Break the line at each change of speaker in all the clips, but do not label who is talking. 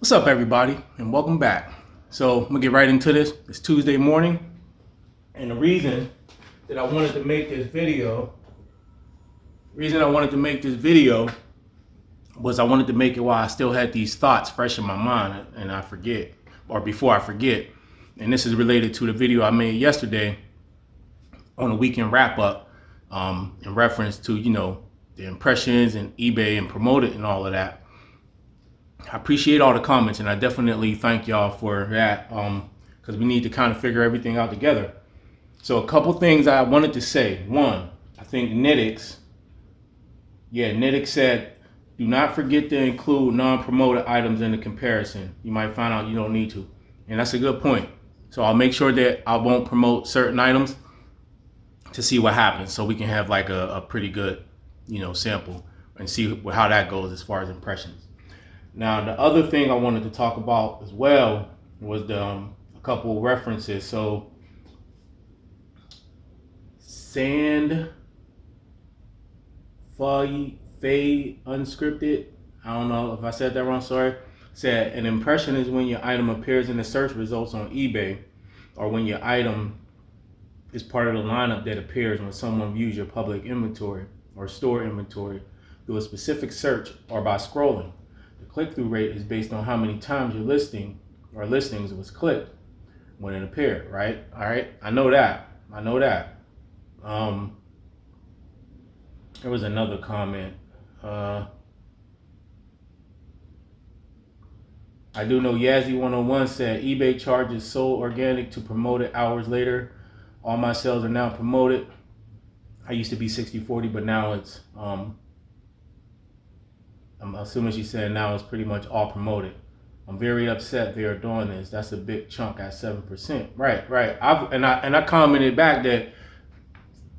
What's up, everybody, and welcome back. So I'm gonna get right into this. It's Tuesday morning, and the reason I wanted to make this video was I wanted to make it while I still had these thoughts fresh in my mind and I forget, or before I forget. And this is related to the video I made yesterday on the weekend wrap up, in reference to, the impressions and eBay and promote it and all of that. I appreciate all the comments, and I definitely thank y'all for that, because we need to kind of figure everything out together. So a couple things I wanted to say. One, I think Nitix said, do not forget to include non-promoted items in the comparison. You might find out you don't need to. And that's a good point. So I'll make sure that I won't promote certain items to see what happens, so we can have like a pretty good, sample and see how that goes as far as impressions. Now, the other thing I wanted to talk about as well was a couple references. So, Sand Faye Unscripted, I don't know if I said that wrong, sorry, said an impression is when your item appears in the search results on eBay, or when your item is part of the lineup that appears when someone views your public inventory or store inventory through a specific search or by scrolling. The click-through rate is based on how many times your listing or listings was clicked when it appeared, right? All right, I know that. There was another comment. I do know Yazzie101 said eBay charges sold organic to promoted hours later. All my sales are now promoted. I used to be 60-40, but now it's I'm assuming she said now it's pretty much all promoted. I'm very upset they are doing this. That's a big chunk at 7%. Right. I commented back that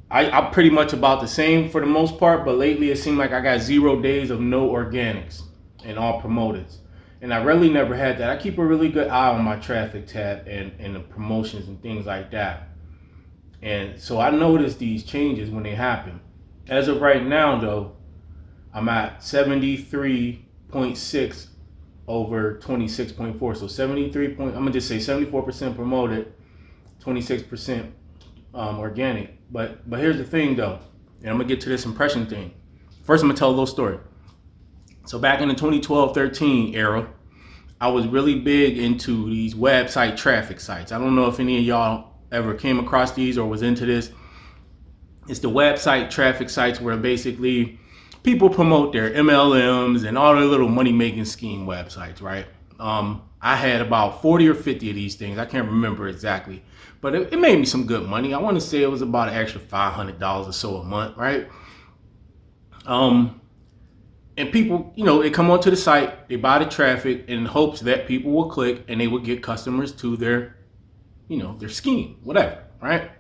I'm pretty much about the same for the most part, but lately it seemed like I got 0 days of no organics and all promoted. And I really never had that. I keep a really good eye on my traffic tab and the promotions and things like that. And so I noticed these changes when they happen. As of right now, though, I'm at 73.6 over 26.4. So 73 point, I'm gonna just say 74% promoted, 26% organic. But here's the thing though, and I'm gonna get to this impression thing. First, I'm gonna tell a little story. So back in the 2012-13 era, I was really big into these website traffic sites. I don't know if any of y'all ever came across these or was into this. It's the website traffic sites where basically people promote their MLMs and all their little money-making scheme websites, right? I had about 40 or 50 of these things. I can't remember exactly, but it made me some good money. I want to say it was about an extra $500 or so a month, right? And people, they come onto the site, they buy the traffic in hopes that people will click and they will get customers to their, their scheme, whatever, right?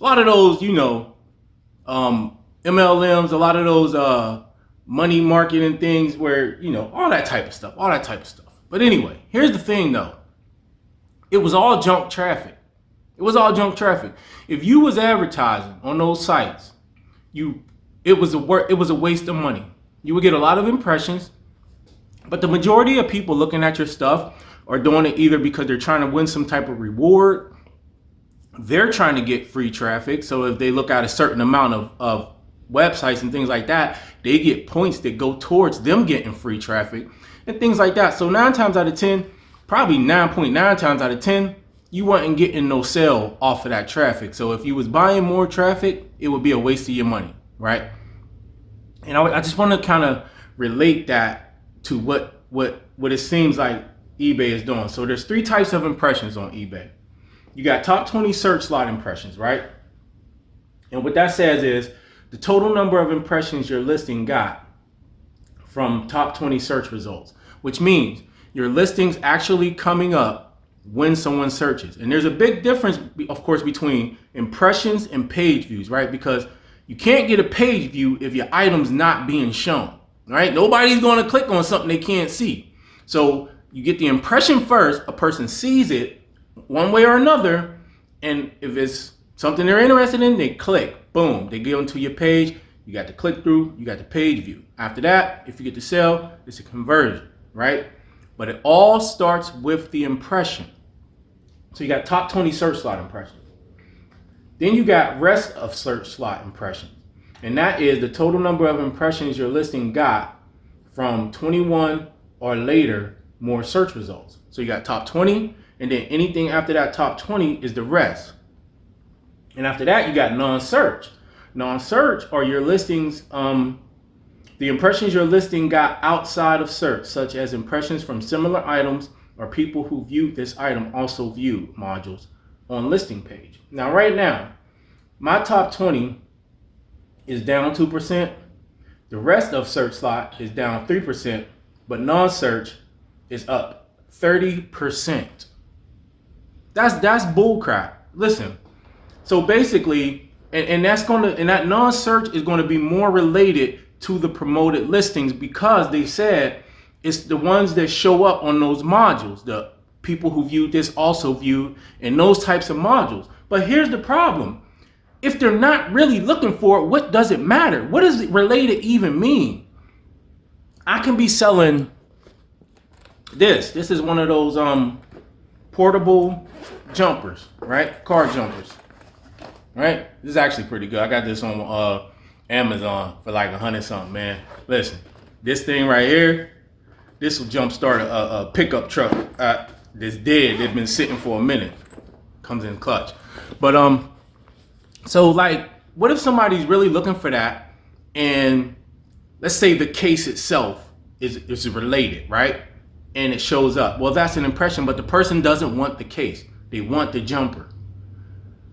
A lot of those, MLMs, a lot of those money marketing things where, all that type of stuff. But anyway, here's the thing though. It was all junk traffic. If you was advertising on those sites, it was a waste of money. You would get a lot of impressions, but the majority of people looking at your stuff are doing it either because they're trying to win some type of reward. They're trying to get free traffic. So if they look at a certain amount of websites and things like that, they get points that go towards them getting free traffic and things like that. So 9 times out of 10, probably 9.9 times out of 10, you weren't getting no sale off of that traffic. So if you was buying more traffic, it would be a waste of your money, right? And I just want to kind of relate that to what it seems like eBay is doing. So there's 3 types of impressions on eBay. You got top 20 search slot impressions, right? And what that says is the total number of impressions your listing got from top 20 search results, which means your listing's actually coming up when someone searches. And there's a big difference, of course, between impressions and page views, right? Because you can't get a page view if your item's not being shown, right? Nobody's going to click on something they can't see. So you get the impression first, a person sees it one way or another, and if it's something they're interested in, they click, boom, they get onto your page. You got the click through, you got the page view. After that, if you get the sale, it's a conversion, right? but it all starts with the impression. So you got top 20 search slot impressions. Then you got rest of search slot impressions. And that is the total number of impressions your listing got from 21 or later more search results. So you got top 20, and then anything after that top 20 is the rest. And after that, you got non-search. Non-search are your listings, the impressions your listing got outside of search, such as impressions from similar items or people who viewed this item also viewed modules on listing page. Now, right now, my top 20 is down 2%. The rest of search slot is down 3%, but non-search is up 30%. That's bull crap. Listen. So basically, and that non-search is going to be more related to the promoted listings, because they said it's the ones that show up on those modules. The people who viewed this also viewed, and those types of modules. But here's the problem. If they're not really looking for it, what does it matter? What does it related even mean? I can be selling this. This is one of those portable jumpers, right? Car jumpers, right? This is actually pretty good. I got this on Amazon for like $100 something, man. Listen, this thing right here, this will jumpstart a pickup truck that's dead. They've been sitting for a minute. Comes in clutch. But so like, what if somebody's really looking for that, and let's say the case itself is related, right? And it shows up. Well, that's an impression, but the person doesn't want the case. They want the jumper.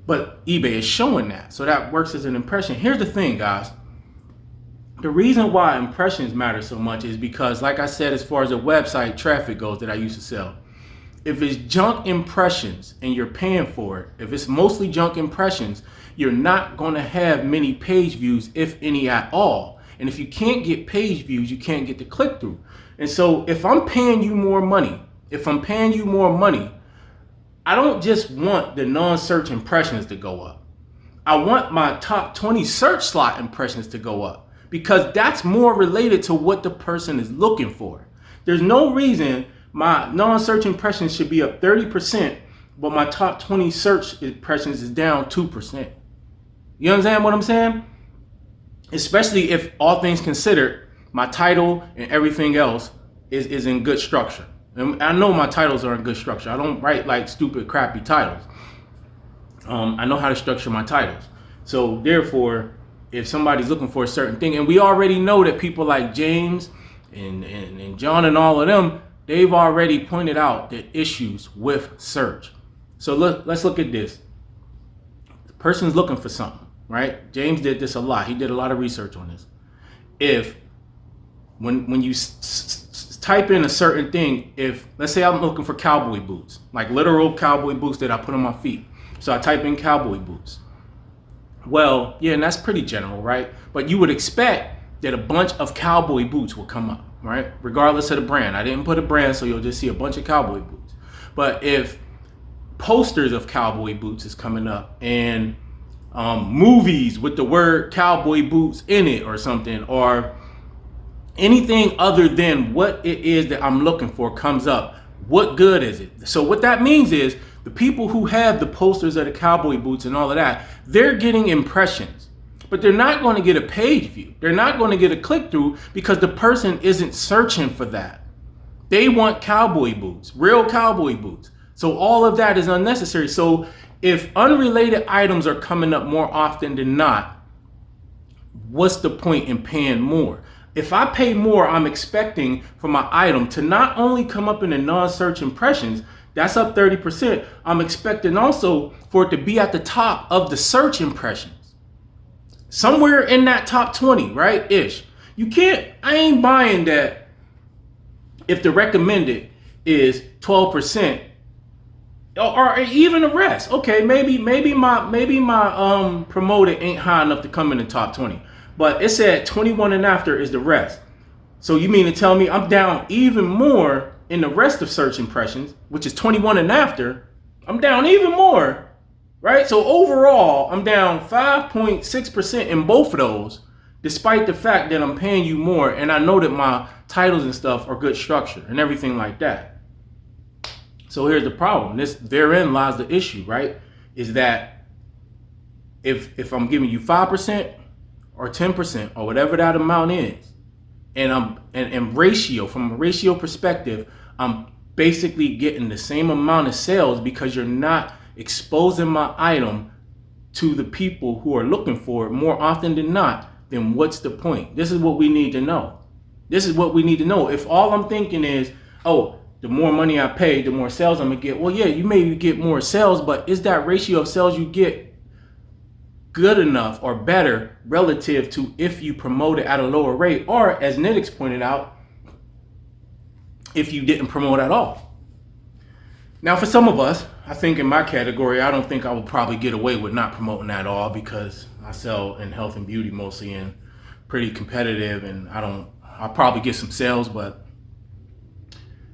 But eBay is showing that. So that works as an impression. Here's the thing, guys. The reason why impressions matter so much is because, like I said, as far as the website traffic goes that I used to sell, if it's junk impressions and you're paying for it, if it's mostly junk impressions, you're not going to have many page views, if any at all. And if you can't get page views, you can't get the click through. And so if I'm paying you more money, I don't just want the non-search impressions to go up. I want my top 20 search slot impressions to go up, because that's more related to what the person is looking for. There's no reason my non-search impressions should be up 30%, but my top 20 search impressions is down 2%. You understand what I'm saying? Especially if, all things considered, my title and everything else is in good structure. And I know my titles are in good structure. I don't write like stupid, crappy titles. I know how to structure my titles. So therefore, if somebody's looking for a certain thing, and we already know that people like James and John and all of them, they've already pointed out the issues with search. So let's look at this. The person's looking for something, right? James did this a lot. He did a lot of research on this. If when you type in a certain thing, if let's say I'm looking for cowboy boots, like literal cowboy boots that I put on my feet. So I type in cowboy boots. Well, yeah, and that's pretty general, right? But you would expect that a bunch of cowboy boots will come up, right? Regardless of the brand. I didn't put a brand, so you'll just see a bunch of cowboy boots. But if posters of cowboy boots is coming up, and movies with the word cowboy boots in it or something, or anything other than what it is that I'm looking for comes up, what good is it? So what that means is the people who have the posters of the cowboy boots and all of that, they're getting impressions, but they're not going to get a page view. They're not going to get a click through, because the person isn't searching for that. They want cowboy boots, real cowboy boots. So all of that is unnecessary. So if unrelated items are coming up more often than not, what's the point in paying more? If I pay more, I'm expecting for my item to not only come up in the non-search impressions, that's up 30%. I'm expecting also for it to be at the top of the search impressions. Somewhere in that top 20, right? Ish. I ain't buying that if the recommended is 12% or even the rest. Okay, maybe my promoted ain't high enough to come in the top 20. But it said 21 and after is the rest. So you mean to tell me I'm down even more in the rest of search impressions, which is 21 and after? I'm down even more, right? So overall, I'm down 5.6% in both of those, despite the fact that I'm paying you more and I know that my titles and stuff are good structure and everything like that. So here's the problem. Therein lies the issue, right? Is that if I'm giving you 5% or 10% or whatever that amount is, and ratio, from a ratio perspective, I'm basically getting the same amount of sales because you're not exposing my item to the people who are looking for it more often than not, then what's the point? This is what we need to know. This is what we need to know. If all I'm thinking is, oh, the more money I pay, the more sales I'm gonna get. Well, yeah, you maybe get more sales, but is that ratio of sales you get good enough or better relative to if you promote it at a lower rate, or as Nidix pointed out, if you didn't promote at all? Now, for some of us, I think in my category, I don't think I would probably get away with not promoting at all because I sell in health and beauty mostly and pretty competitive, and I'll probably get some sales, but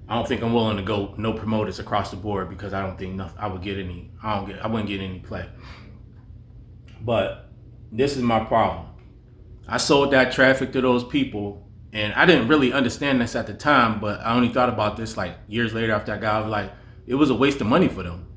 I don't think I'm willing to go no promoters across the board because I don't think I would get any. I wouldn't get any play. But this is my problem. I sold that traffic to those people, and I didn't really understand this at the time, but I only thought about this like years later after I got. I was like, it was a waste of money for them.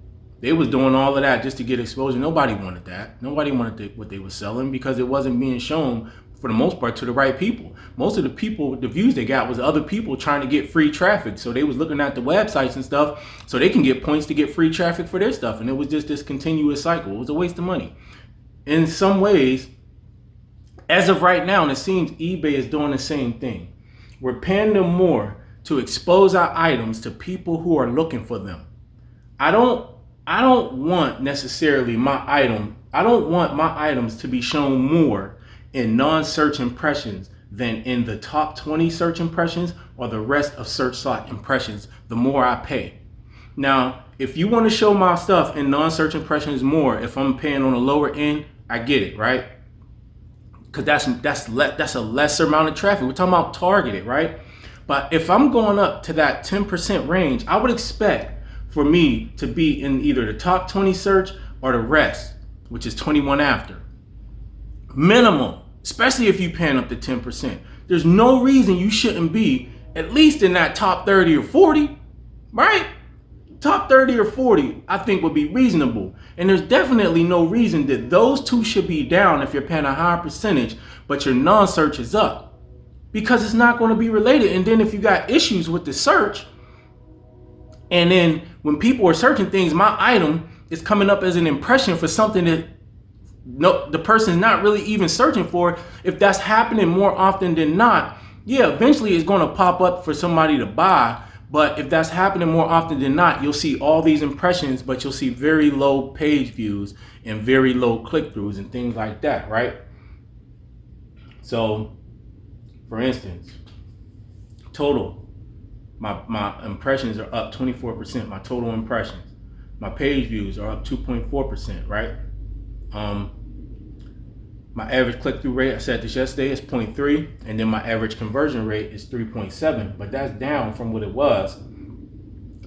They was doing all of that just to get exposure. Nobody wanted that. Nobody wanted what they were selling because it wasn't being shown, for the most part, to the right people. Most of the people, the views they got was other people trying to get free traffic. So they was looking at the websites and stuff so they can get points to get free traffic for their stuff. And it was just this continuous cycle. It was a waste of money. In some ways, as of right now, and it seems eBay is doing the same thing. We're paying them more to expose our items to people who are looking for them. I don't want necessarily I don't want my items to be shown more in non-search impressions than in the top 20 search impressions or the rest of search slot impressions, the more I pay. Now, if you want to show my stuff in non-search impressions more, if I'm paying on the lower end, I get it, right? Because that's a lesser amount of traffic. We're talking about targeted, right? But if I'm going up to that 10% range, I would expect for me to be in either the top 20 search or the rest, which is 21 after. Minimum, especially if you're paying up to 10%. There's no reason you shouldn't be at least in that top 30 or 40, right? Top 30 or 40, I think would be reasonable. And there's definitely no reason that those two should be down if you're paying a higher percentage, but your non-search is up. Because it's not going to be related. And then if you got issues with the search, and then when people are searching things, my item is coming up as an impression for something that the person's not really even searching for. If that's happening more often than not, yeah, eventually it's going to pop up for somebody to buy. But if that's happening more often than not, you'll see all these impressions, but you'll see very low page views and very low click-throughs and things like that, right? So, for instance, total, my impressions are up 24%, my total impressions. My page views are up 2.4%, right? My average click-through rate, I said this yesterday, is 0.3, and then my average conversion rate is 3.7, but that's down from what it was.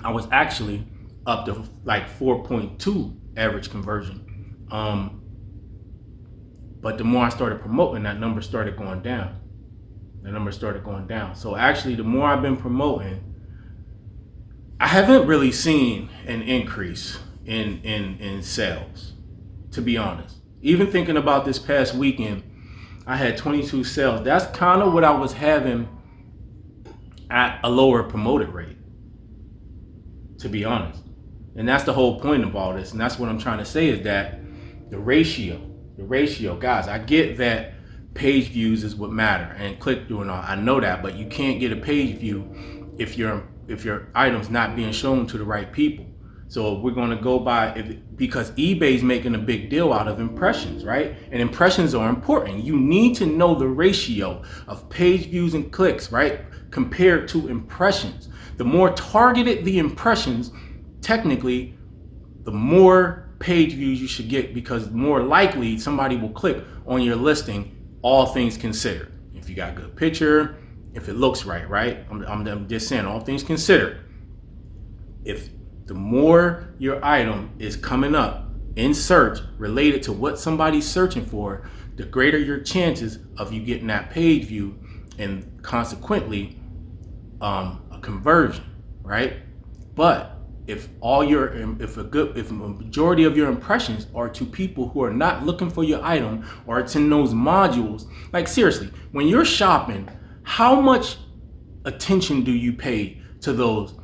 I was actually up to like 4.2 average conversion. But the more I started promoting, that number started going down. So actually, the more I've been promoting, I haven't really seen an increase in sales, to be honest. Even thinking about this past weekend, I had 22 sales. That's kind of what I was having at a lower promoted rate, to be honest. And that's the whole point of all this. And that's what I'm trying to say is that the ratio, guys, I get that page views is what matter and click through and all. I know that, but you can't get a page view if your item's not being shown to the right people. So we're going to go by, because eBay's making a big deal out of impressions, right? And impressions are important. You need to know the ratio of page views and clicks, right? Compared to impressions. The more targeted the impressions, technically, the more page views you should get, because more likely somebody will click on your listing, all things considered. If you got a good picture, if it looks right, right? I'm just saying, all things considered. If the more your item is coming up in search related to what somebody's searching for, the greater your chances of you getting that page view and consequently a conversion, right? But if a majority of your impressions are to people who are not looking for your item, or it's in those modules, like seriously, when you're shopping, how much attention do you pay to those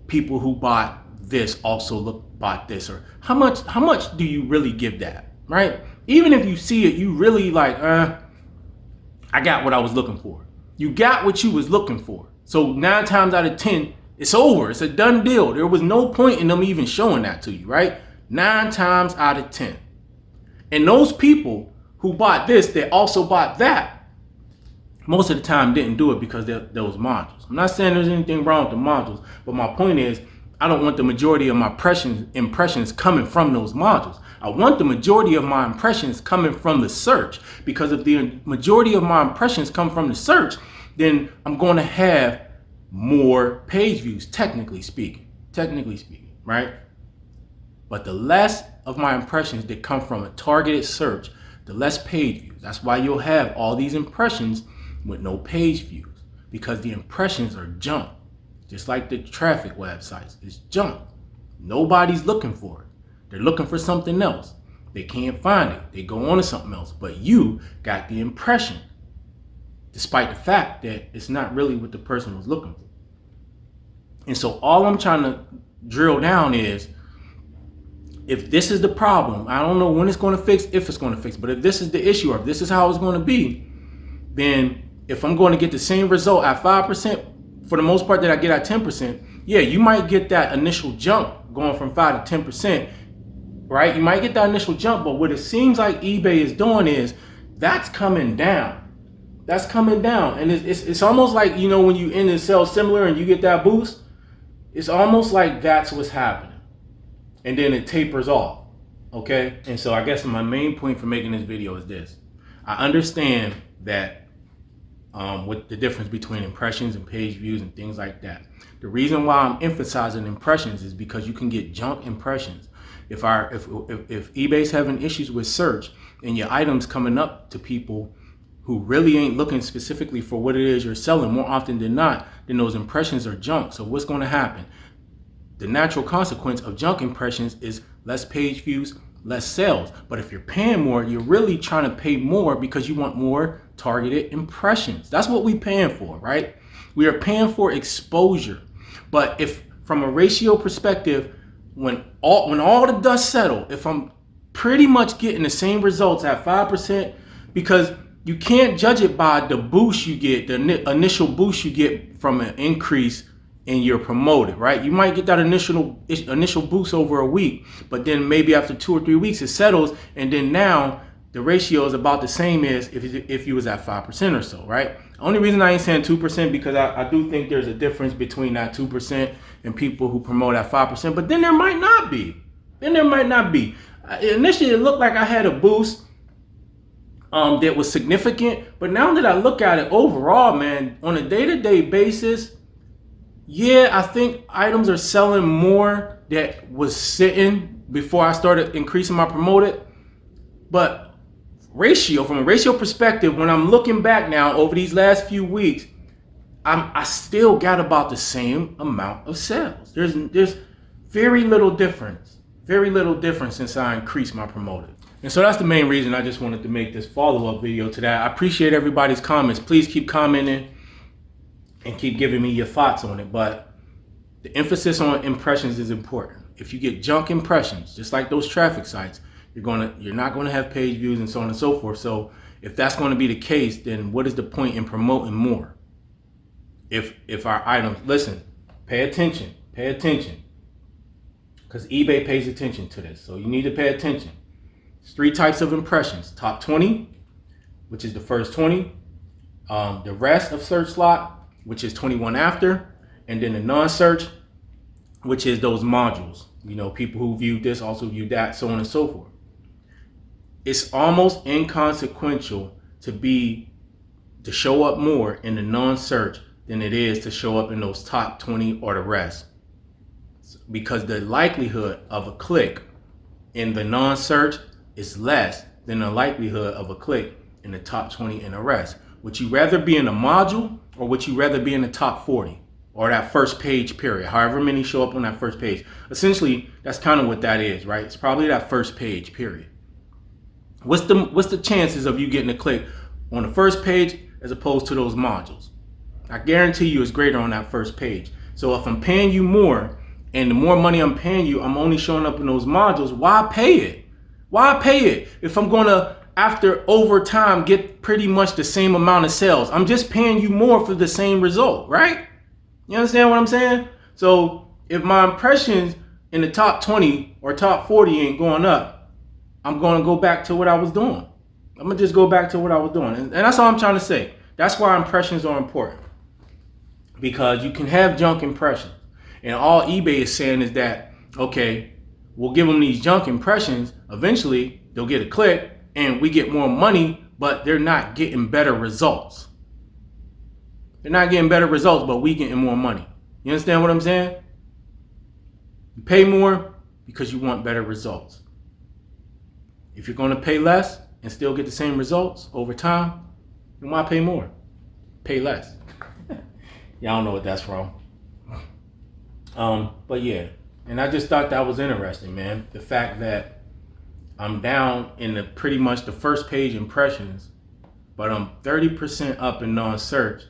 people who bought this also bought this, or how much do you really give that, right? Even if you see it, you really like, I got what I was looking for. You got what you was looking for. So 9 times out of 10, it's over. It's a done deal. There was no point in them even showing that to you, right? 9 times out of 10. And those people who bought this, they also bought that, most of the time didn't do it because those modules. I'm not saying there's anything wrong with the modules, but my point is, I don't want the majority of my impressions coming from those modules. I want the majority of my impressions coming from the search, because if the majority of my impressions come from the search, then I'm going to have more page views, technically speaking, right? But the less of my impressions that come from a targeted search, the less page views. That's why you'll have all these impressions with no page views, because the impressions are junk. Just like the traffic websites, it's junk. Nobody's looking for it. They're looking for something else. They can't find it. They go on to something else. But you got the impression, despite the fact that it's not really what the person was looking for. And so all I'm trying to drill down is, if this is the problem, I don't know when it's going to fix, if it's going to fix, but if this is the issue, or if this is how it's going to be, then if I'm going to get the same result at 5%, for the most part that I get at 10%, yeah, you might get that initial jump going from 5 to 10%, right? You might get that initial jump, but what it seems like eBay is doing is that's coming down. That's coming down. And it's almost like, you know, when you end and sell similar and you get that boost, it's almost like that's what's happening. And then it tapers off, okay? And so I guess my main point for making this video is this. I understand that with the difference between impressions and page views and things like that. The reason why I'm emphasizing impressions is because you can get junk impressions. If eBay's having issues with search and your items coming up to people who really ain't looking specifically for what it is you're selling, more often than not, then those impressions are junk. So what's going to happen? The natural consequence of junk impressions is less page views, less sales. But if you're paying more, you're really trying to pay more because you want more targeted impressions. That's what we're paying for, right? We are paying for exposure. But if from a ratio perspective, when all the dust settle, if I'm pretty much getting the same results at 5%, because you can't judge it by the boost you get, the initial boost you get from an increase in your promoted, right? You might get that initial boost over a week, but then maybe after 2 or 3 weeks it settles, and then now the ratio is about the same as if you was at 5% or so, right? Only reason I ain't saying 2% because I do think there's a difference between that 2% and people who promote at 5%, but then there might not be. Initially it looked like I had a boost that was significant, but now that I look at it overall, man, on a day-to-day basis, yeah, I think items are selling more that was sitting before I started increasing my promoted. But from a ratio perspective, when I'm looking back now over these last few weeks, I still got about the same amount of sales. There's very little difference since I increased my promoted. And so that's the main reason I just wanted to make this follow-up video to that. I appreciate everybody's comments. Please keep commenting and keep giving me your thoughts on it. But the emphasis on impressions is important. If you get junk impressions, just like those traffic sites, you're not going to have page views and so on and so forth. So if that's going to be the case, then what is the point in promoting more? If our items, listen, pay attention, because eBay pays attention to this. So you need to pay attention. There's 3 types of impressions: top 20, which is the first 20, the rest of search slot, which is 21 after, and then the non-search, which is those modules. You know, people who viewed this also viewed that, so on and so forth. It's almost inconsequential to show up more in the non-search than it is to show up in those top 20 or the rest, because the likelihood of a click in the non-search is less than the likelihood of a click in the top 20 in the rest. Would you rather be in a module, or would you rather be in the top 40 or that first page period, however many show up on that first page? Essentially, that's kind of what that is, right? It's probably that first page period. What's the chances of you getting a click on the first page as opposed to those modules? I guarantee you it's greater on that first page. So if I'm paying you more, and the more money I'm paying you, I'm only showing up in those modules, why pay it? Why pay it if I'm gonna, after over time, get pretty much the same amount of sales? I'm just paying you more for the same result, right? You understand what I'm saying? So if my impressions in the top 20 or top 40 ain't going up, I'm going to go back to what I was doing. I'm going to just go back to what I was doing. And that's all I'm trying to say. That's why impressions are important. Because you can have junk impressions. And all eBay is saying is that, okay, we'll give them these junk impressions. Eventually, they'll get a click and we get more money, but they're not getting better results. They're not getting better results, but we getting more money. You understand what I'm saying? You pay more because you want better results. If you're going to pay less and still get the same results over time, then why pay more? Pay less. Y'all know what that's from. But yeah, and I just thought that was interesting, man. The fact that I'm down in the pretty much the first page impressions, but I'm 30% up in non-search,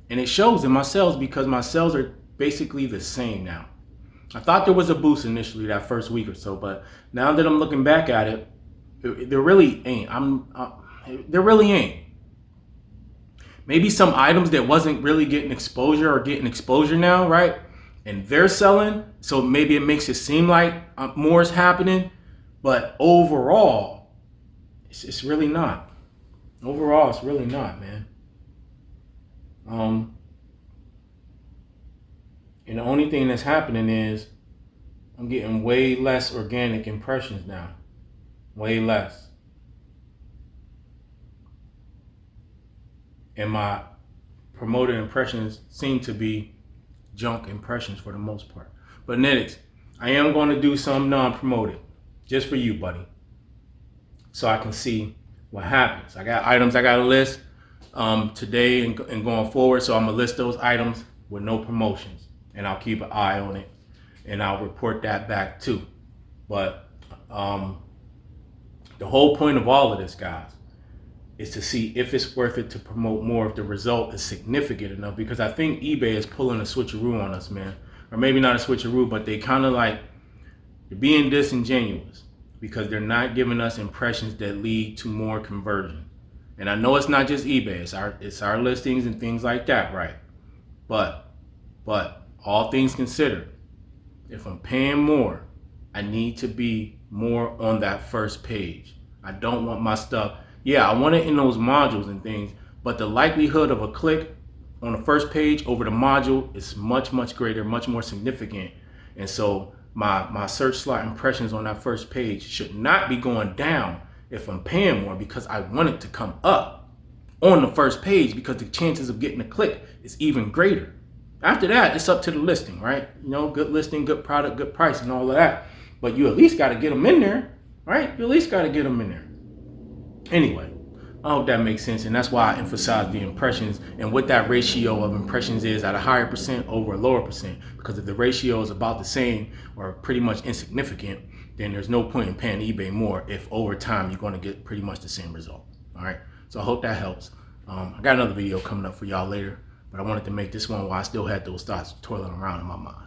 and it shows in my sales because my sales are basically the same now. I thought there was a boost initially that first week or so, but now that I'm looking back at it, there really ain't. There really ain't. Maybe some items that wasn't really getting exposure are getting exposure now, right? And they're selling, so maybe it makes it seem like more is happening. But overall, it's really not. Overall, it's really not, man. And the only thing that's happening is I'm getting way less organic impressions now. Way less. And my promoted impressions seem to be junk impressions for the most part. But Netics, I am going to do some non-promoted just for you, buddy, so I can see what happens. I got items I got to list today and going forward, so I'm going to list those items with no promotions, and I'll keep an eye on it, and I'll report that back too. But the whole point of all of this, guys, is to see if it's worth it to promote more, if the result is significant enough, because I think eBay is pulling a switcheroo on us, man. Or maybe not a switcheroo, but they kind of like, they're being disingenuous because they're not giving us impressions that lead to more conversion. And I know it's not just eBay, it's our listings and things like that, right? But all things considered, if I'm paying more, I need to be more on that first page. I don't want my stuff, yeah, I want it in those modules and things, but the likelihood of a click on the first page over the module is much, much greater, much more significant. And so my search slot impressions on that first page should not be going down if I'm paying more, because I want it to come up on the first page because the chances of getting a click is even greater. After that, it's up to the listing, right? You know, good listing, good product, good price, and all of that. But you at least got to get them in there, right? You at least got to get them in there. Anyway, I hope that makes sense. And that's why I emphasize the impressions and what that ratio of impressions is at a higher percent over a lower percent. Because if the ratio is about the same or pretty much insignificant, then there's no point in paying eBay more if over time you're going to get pretty much the same result. All right. So I hope that helps. I got another video coming up for y'all later, but I wanted to make this one while I still had those thoughts twirling around in my mind.